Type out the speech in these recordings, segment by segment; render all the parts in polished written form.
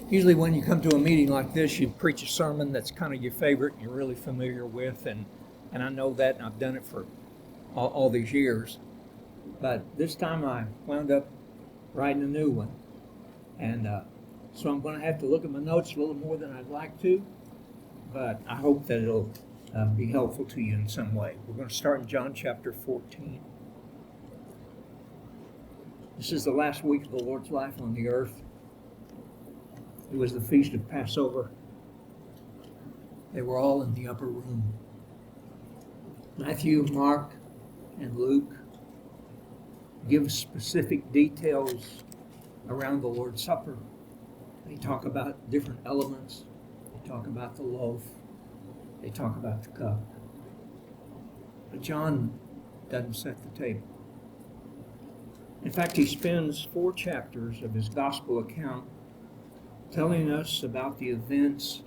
Usually when you come to a meeting like this, you preach a sermon that's kind of your favorite and you're really familiar with, and I know that, and I've done it for all these years. But this time I wound up writing a new one. And so I'm going to have to look at my notes a little more than I'd like to, but I hope that it'll be helpful to you in some way. We're going to start in John chapter 14. This is the last week of the Lord's life on the earth. It was the feast of Passover. They were all in the upper room. Matthew, Mark, and Luke give specific details around the Lord's Supper. They talk about different elements. They talk about the loaf. They talk about the cup. But John doesn't set the table. In fact, he spends 4 chapters of his gospel account telling us about the events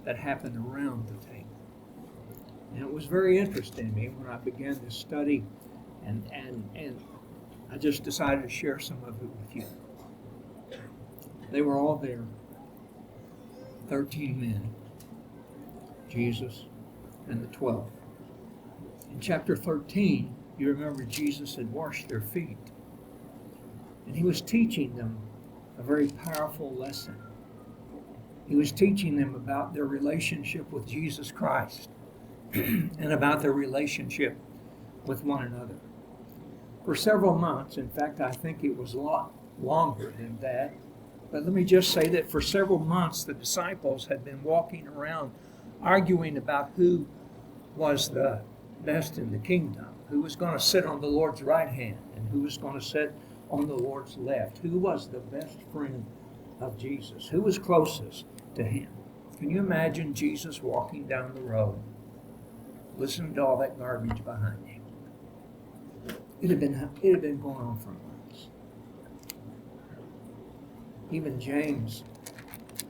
that happened around the table. And it was very interesting to me when I began this study, and I just decided to share some of it with you. They were all there, 13 men, Jesus and the 12. In chapter 13, you remember Jesus had washed their feet, and he was teaching them a very powerful lesson. He was teaching them about their relationship with Jesus Christ and about their relationship with one another. For several months, in fact, I think it was a lot longer than that, but let me just say that for several months, the disciples had been walking around arguing about who was the best in the kingdom, who was going to sit on the Lord's right hand, and who was going to sit on the Lord's left, who was the best friend of Jesus, who was closest to him. Can you imagine Jesus walking down the road, listening to all that garbage behind him? It had been going on for months. Even James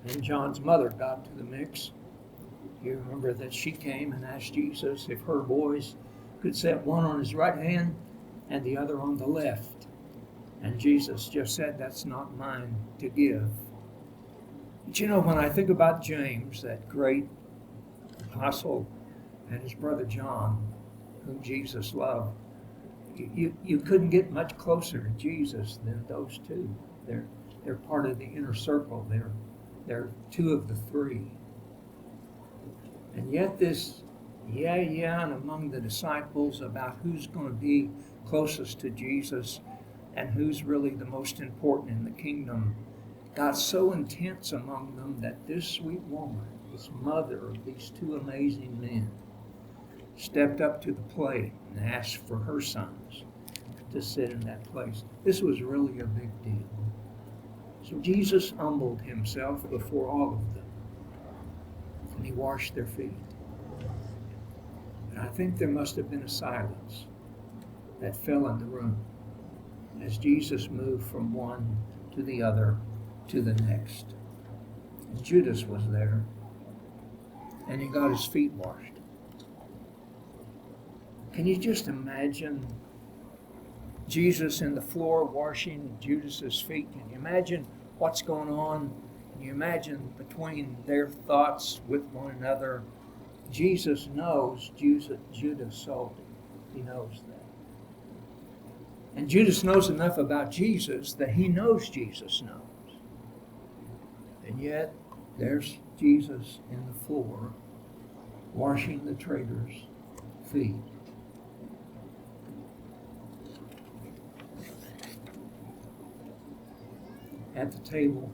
and John's mother got to the mix. You remember that she came and asked Jesus if her boys could set one on his right hand and the other on the left. And Jesus just said, "That's not mine to give." But you know, when I think about James, that great apostle, and his brother John, whom Jesus loved, you couldn't get much closer to Jesus than those two. They're part of the inner circle. They're 2 of the 3. And yet this and among the disciples about who's going to be closest to Jesus and who's really the most important in the kingdom got so intense among them that this sweet woman, this mother of these 2 amazing men, stepped up to the plate and asked for her sons to sit in that place. This was really a big deal. So Jesus humbled himself before all of them, and he washed their feet. And I think there must have been a silence that fell in the room as Jesus moved from one to the other to the next. And Judas was there, and he got his feet washed. Can you just imagine Jesus in the floor washing Judas's feet? Can you imagine what's going on? Can you imagine between their thoughts with one another? Jesus knows Judas sold him. He knows that. And Judas knows enough about Jesus that he knows Jesus knows. And yet, there's Jesus in the floor washing the traitor's feet. At the table,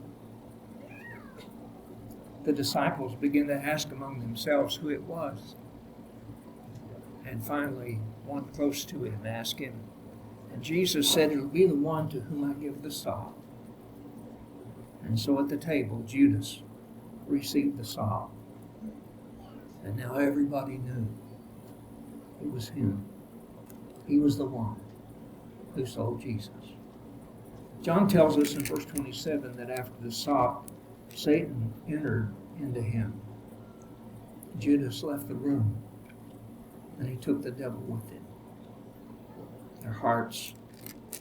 the disciples began to ask among themselves who it was. And finally, one close to him asked him, and Jesus said, "It'll be the one to whom I give the sop." And so at the table, Judas received the sop. And now everybody knew it was him. He was the one who sold Jesus. John tells us in verse 27 that after the sop, Satan entered into him. Judas left the room, and he took the devil with him. Their hearts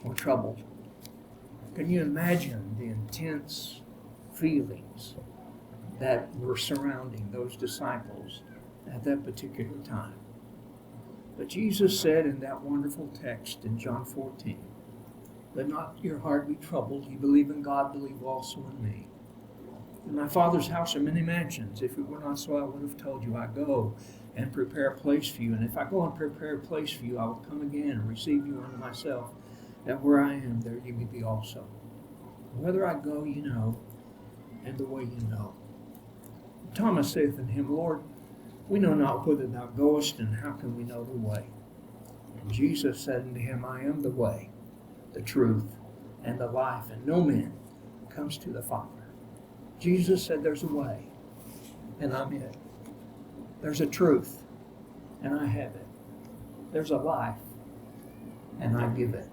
were troubled. Can you imagine the intense feelings that were surrounding those disciples at that particular time. But Jesus said in that wonderful text in John 14, "Let not your heart be troubled. You believe in God, believe also in me. In my Father's house are many mansions. If it were not so, I would have told you. I go and prepare a place for you. And if I go and prepare a place for you, I will come again and receive you unto myself, that where I am, there you may be also. Whether I go, you know, and the way you know." Thomas saith unto him, "Lord, we know not whither thou goest, and how can we know the way?" And Jesus said unto him, "I am the way, the truth, and the life, and no man comes to the Father." Jesus said there's a way, and I'm it. There's a truth, and I have it. There's a life, and I give it.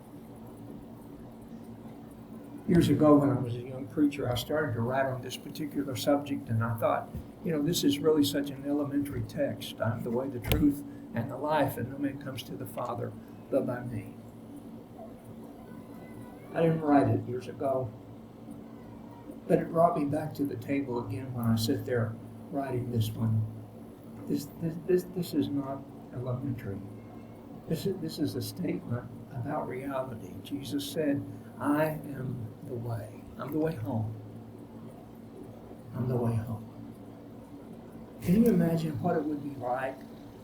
Years ago, when I was a young preacher, I started to write on this particular subject, and I thought, this is really such an elementary text. I'm the way, the truth, and the life, and no man comes to the Father but by me. I didn't write it years ago, but it brought me back to the table again when I sit there writing this one. This is not elementary. This is a statement about reality. Jesus said, "I am the way. I'm the way home. I'm the way home." Can you imagine what it would be like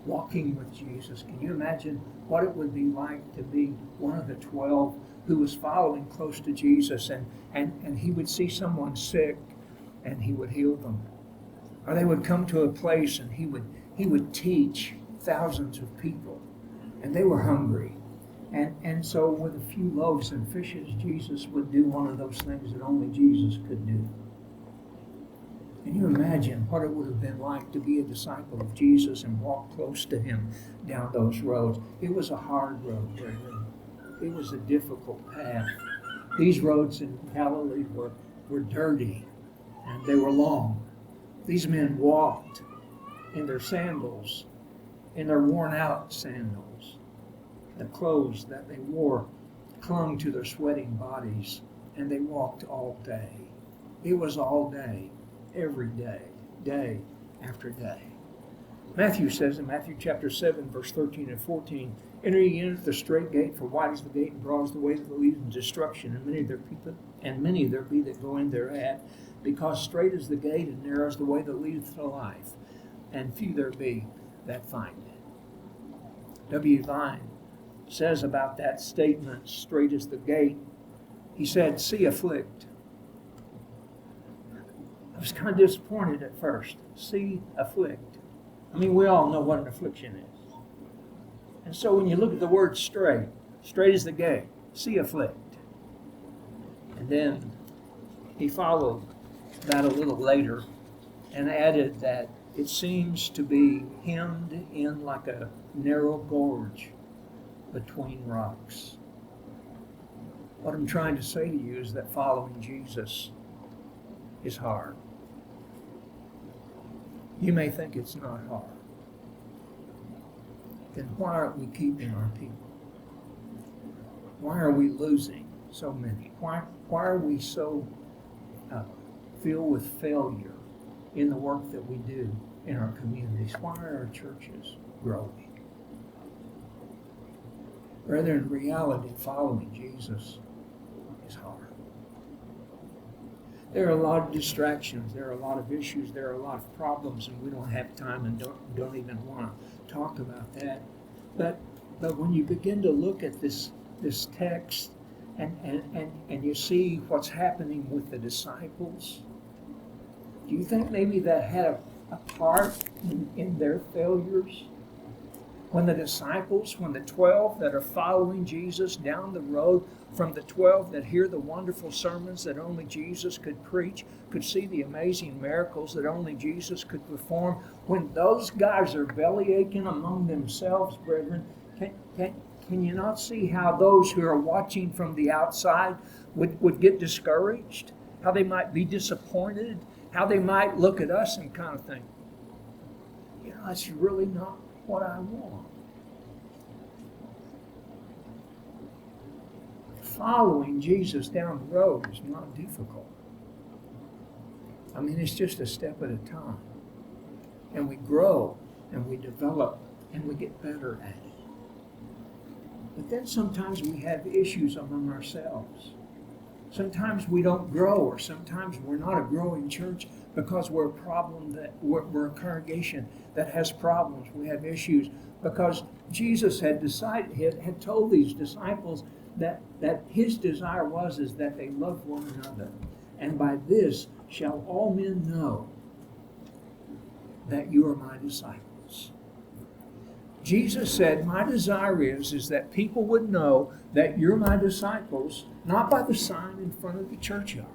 walking with Jesus? Can you imagine what it would be like to be one of the 12 who was following close to Jesus, and he would see someone sick and he would heal them? Or they would come to a place and he would teach thousands of people, and they were hungry. And so with a few loaves and fishes, Jesus would do one of those things that only Jesus could do. Can you imagine what it would have been like to be a disciple of Jesus and walk close to him down those roads? It was a hard road, brethren. It was a difficult path. These roads in Galilee were dirty, and they were long. These men walked in their sandals, in their worn-out sandals. The clothes that they wore clung to their sweating bodies, and they walked all day. It was all day, every day, day after day. Matthew says in Matthew chapter 7, verse 13 and 14, "Enter ye in at the strait gate, for wide is the gate, and broad is the way that leads to destruction, and many there be that go in thereat. Because strait is the gate, and narrow is the way that leadeth to life, and few there be that find it." W. Vine says about that statement, "Strait is the gate," he said, "See afflict." I was kind of disappointed at first. See afflict. I mean, we all know what an affliction is. And so when you look at the word strait is the gate, see afflict. And then he followed that a little later and added that it seems to be hemmed in like a narrow gorge between rocks. What I'm trying to say to you is that following Jesus is hard. You may think it's not hard. Then why aren't we keeping our people? Why are we losing so many? Why are we so filled with failure in the work that we do in our communities? Why are our churches growing? Rather, in reality, following Jesus is hard. There are a lot of distractions. There are a lot of issues. There are a lot of problems, and we don't have time and don't even want to talk about that. But when you begin to look at this text and you see what's happening with the disciples, do you think maybe that had a part in their failures? When the disciples, when the 12 that are following Jesus down the road, from the 12 that hear the wonderful sermons that only Jesus could preach, could see the amazing miracles that only Jesus could perform, when those guys are belly aching among themselves, brethren, can you not see how those who are watching from the outside would get discouraged? How they might be disappointed? How they might look at us and kind of think, that's really not what I want. Following Jesus down the road is not difficult. I mean, it's just a step at a time. And we grow and we develop and we get better at it. But then sometimes we have issues among ourselves. Sometimes we don't grow, or sometimes we're not a growing church because we're a congregation that has problems. We have issues because Jesus had told these disciples that his desire is that they love one another. And by this shall all men know that you are my disciples. Jesus said, my desire is that people would know that you're my disciples, not by the sign in front of the churchyard,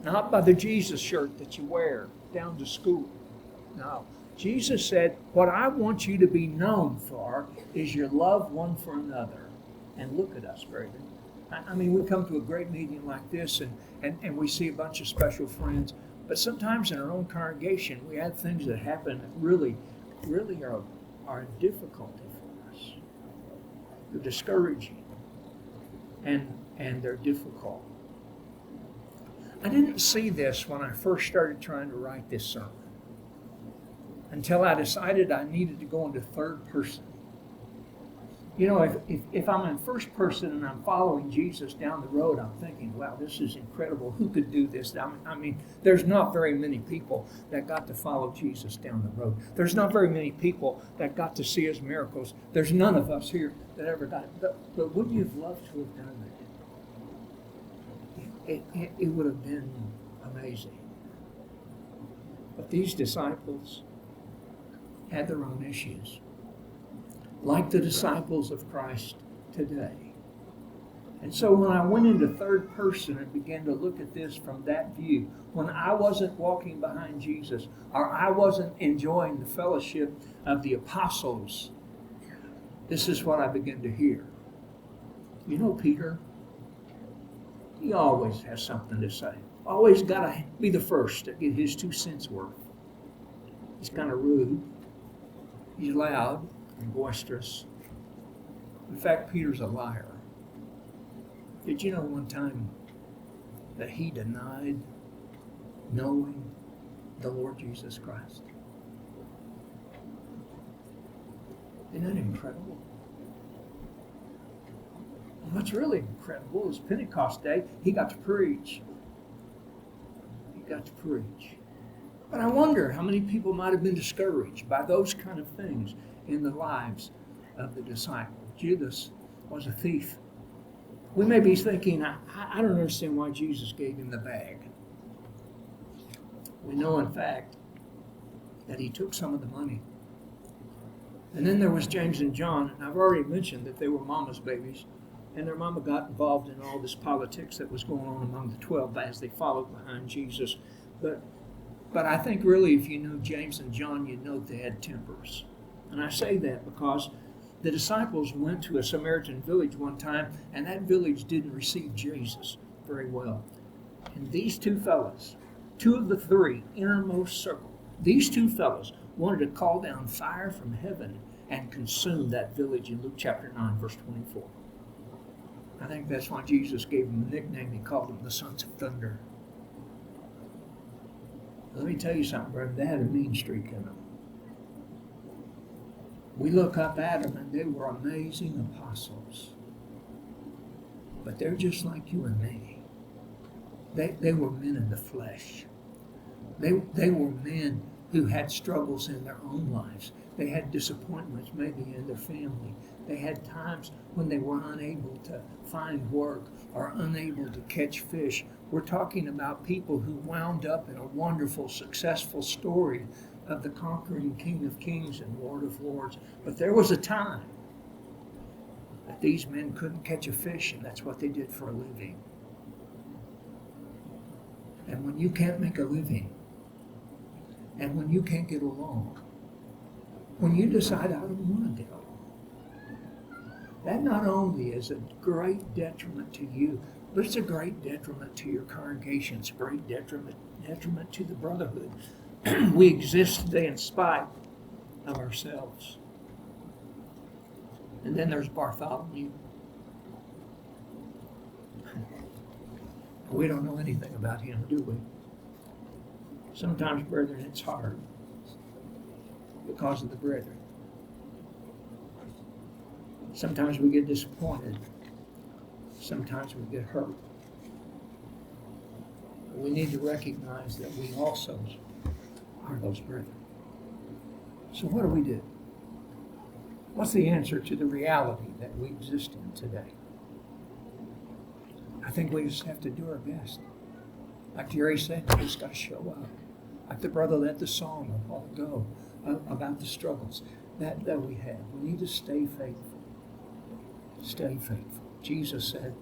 not by the Jesus shirt that you wear down to school. No. Jesus said, what I want you to be known for is your love one for another. And look at us, brethren. I mean, we come to a great meeting like this and we see a bunch of special friends, but sometimes in our own congregation we have things that happen that really are a difficulty for us. They're discouraging and they're difficult. I didn't see this when I first started trying to write this sermon until I decided I needed to go into third person. You know, if I'm in first person and I'm following Jesus down the road, I'm thinking, wow, this is incredible. Who could do this? I mean, there's not very many people that got to follow Jesus down the road. There's not very many people that got to see his miracles. There's none of us here that ever got it. But wouldn't you have loved to have done that? It would have been amazing. But these disciples had their own issues, like the disciples of Christ today. And so when I went into third person and began to look at this from that view, when I wasn't walking behind Jesus, or I wasn't enjoying the fellowship of the apostles, this is what I began to hear. You know, Peter, he always has something to say. Always got to be the first to get his 2 cents worth. He's kind of rude. He's loud and boisterous. In fact, Peter's a liar. Did you know one time that he denied knowing the Lord Jesus Christ? Isn't that incredible? And what's really incredible is Pentecost Day, he got to preach. He got to preach. But I wonder how many people might have been discouraged by those kind of things in the lives of the disciples. Judas was a thief. We may be thinking, I don't understand why Jesus gave him the bag. We know, in fact, that he took some of the money. And then there was James and John, and I've already mentioned that they were mama's babies, and their mama got involved in all this politics that was going on among the 12 as they followed behind Jesus. But I think really if you knew James and John, you'd know they had tempers. And I say that because the disciples went to a Samaritan village one time, and that village didn't receive Jesus very well. And these two fellows, 2 of the 3 innermost circle, these 2 fellows wanted to call down fire from heaven and consume that village in Luke chapter 9, verse 24. I think that's why Jesus gave them a nickname. He called them the sons of thunder. Let me tell you something, brother. They had a mean streak in them. We look up at them and they were amazing apostles. But they're just like you and me. They were men in the flesh. They were men who had struggles in their own lives. They had disappointments maybe in their family. They had times when they were unable to find work or unable to catch fish. We're talking about people who wound up in a wonderful, successful story of the conquering King of Kings and Lord of Lords. But there was a time that these men couldn't catch a fish, and that's what they did for a living. And when you can't make a living, and when you can't get along, when you decide I don't want to get along, that not only is a great detriment to you, but it's a great detriment to your congregation. It's a great detriment to the brotherhood. We exist today in spite of ourselves. And then there's Bartholomew. We don't know anything about him, do we? Sometimes, brethren, it's hard because of the brethren. Sometimes we get disappointed. Sometimes we get hurt. We need to recognize that we also are those brethren. So what do we do? What's the answer to the reality that we exist in today? I think we just have to do our best. Like Jerry said, we just got to show up. Like the brother led the song a while ago about the struggles that we have. We need to stay faithful. Stay faithful. Jesus said,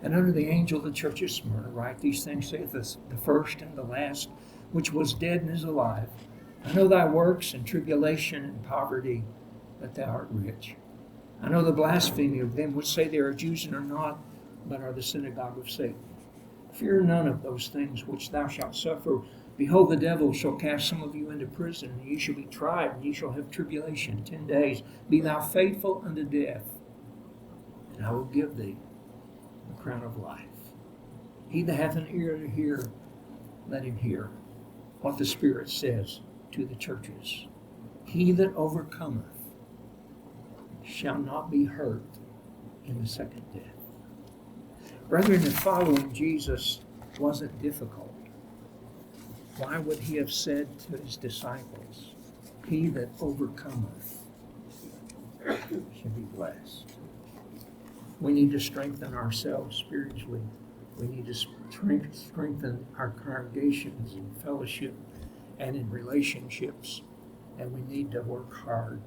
and unto the angel of the church of Smyrna write, these things saith the first and the last, which was dead and is alive. I know thy works and tribulation and poverty, but thou art rich. I know the blasphemy of them which say they are Jews and are not, but are the synagogue of Satan. Fear none of those things which thou shalt suffer. Behold, the devil shall cast some of you into prison, and ye shall be tried, and ye shall have tribulation 10 days. Be thou faithful unto death, and I will give thee the crown of life. He that hath an ear to hear, let him hear what the Spirit says to the churches. He that overcometh shall not be hurt in the second death. Brethren, if following Jesus wasn't difficult, why would he have said to his disciples, he that overcometh shall be blessed? We need to strengthen ourselves spiritually. We need to strengthen our congregations in fellowship and in relationships. And we need to work hard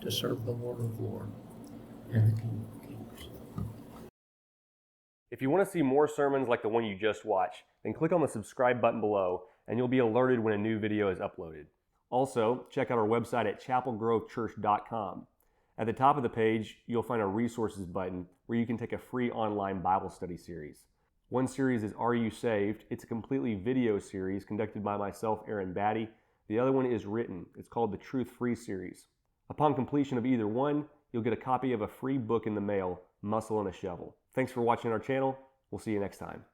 to serve the Lord of Lords and the King of Kings. If you want to see more sermons like the one you just watched, then click on the subscribe button below and you'll be alerted when a new video is uploaded. Also, check out our website at chapelgrovechurch.com. At the top of the page, you'll find a resources button where you can take a free online Bible study series. One series is Are You Saved? It's a completely video series conducted by myself, Aaron Batty. The other one is written. It's called the Truth Free series. Upon completion of either one, you'll get a copy of a free book in the mail, Muscle and a Shovel. Thanks for watching our channel. We'll see you next time.